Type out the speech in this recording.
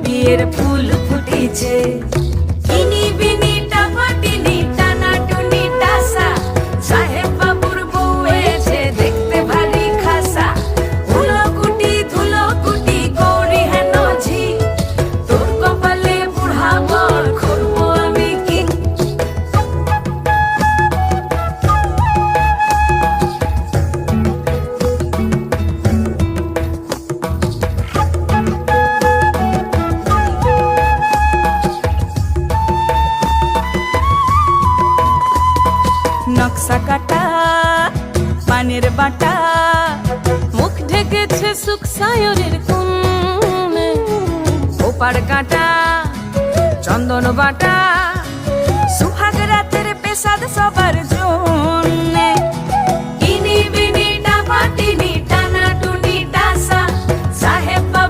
বিয়ের ফুল ফুটেছে। কিনি বিনি টাপাটিনি টানা টুনি টাসা, সাহেব বাবুর বউ হয়েছে দেখতে ভারী খাসা। ধুলো কুটি করি হেন ঝি, তোর কপালে বুড়া বর করবো আমি কি। নকশা কাটা পানের বাটা, মুখ ঢেকেছে সুখ সায়রের কোণে। ওপার কাটা চন্দন বাটা, সুহাগ রাতের পেশাদ সবার